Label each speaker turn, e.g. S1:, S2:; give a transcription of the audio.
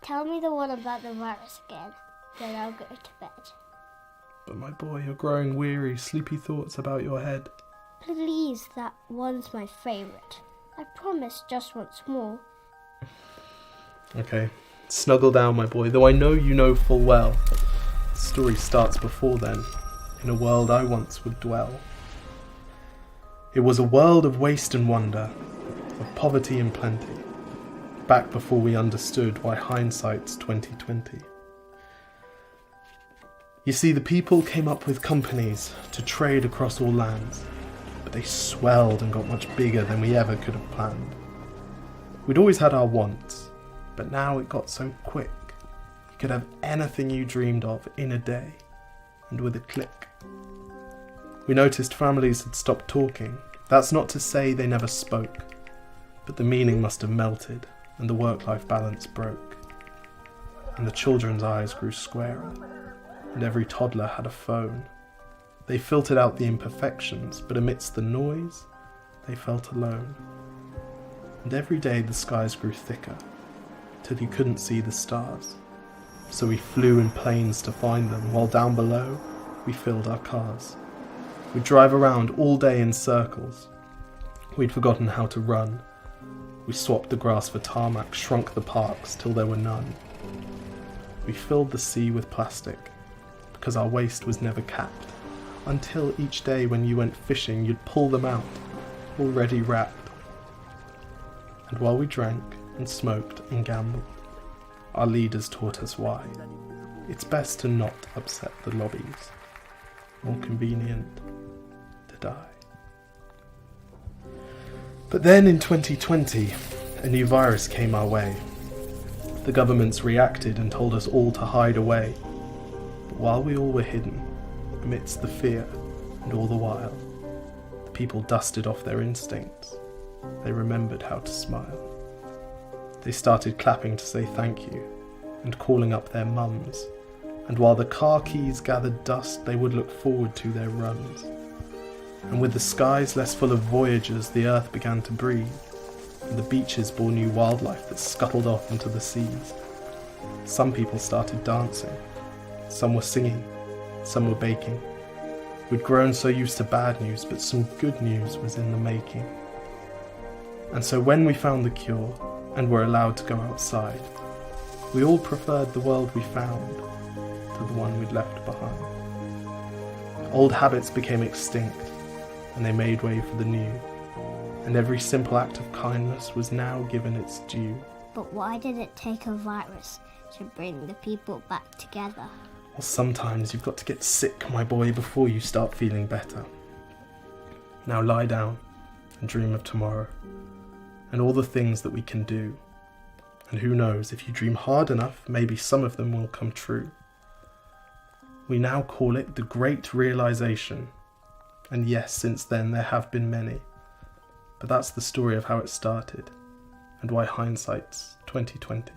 S1: Tell me the one about the virus again, then I'll go to bed.
S2: But my boy, you're growing weary, sleepy thoughts about your head.
S1: Please, that one's my favourite. I promise just once more.
S2: Okay, snuggle down, my boy, though I know you know full well. The story starts before then, in a world I once would dwell. It was a world of waste and wonder, of poverty and plenty, back before we understood why hindsight's 2020. You see, the people came up with companies to trade across all lands, but they swelled and got much bigger than we ever could have planned. We'd always had our wants, but now it got so quick. You could have anything you dreamed of in a day, and with a click. We noticed families had stopped talking. That's not to say they never spoke, but the meaning must have melted, and the work-life balance broke. And the children's eyes grew squarer, and every toddler had a phone. They filtered out the imperfections, but amidst the noise, they felt alone. And every day the skies grew thicker, till you couldn't see the stars. So we flew in planes to find them, while down below, we filled our cars. We'd drive around all day in circles. We'd forgotten how to run. We swapped the grass for tarmac, shrunk the parks till there were none. We filled the sea with plastic, because our waste was never capped, until each day when you went fishing you'd pull them out, already wrapped. And while we drank and smoked and gambled, our leaders taught us why. It's best to not upset the lobbies. More convenient to die. But then in 2020, a new virus came our way. The governments reacted and told us all to hide away. But while we all were hidden, amidst the fear, and all the while, the people dusted off their instincts. They remembered how to smile. They started clapping to say thank you, and calling up their mums. And while the car keys gathered dust, they would look forward to their runs. And with the skies less full of voyagers, the earth began to breathe, and the beaches bore new wildlife that scuttled off into the seas. Some people started dancing, some were singing, some were baking. We'd grown so used to bad news, but some good news was in the making. And so when we found the cure, and were allowed to go outside, we all preferred the world we found to the one we'd left behind. Old habits became extinct, and they made way for the new, and every simple act of kindness was now given its due.
S1: But why did it take a virus to bring the people back together?
S2: Well, sometimes you've got to get sick, my boy, before you start feeling better. Now lie down and dream of tomorrow, and all the things that we can do. And who knows, if you dream hard enough, maybe some of them will come true. We now call it the Great Realization. And yes, since then there have been many. But that's the story of how it started, and why hindsight's 2020.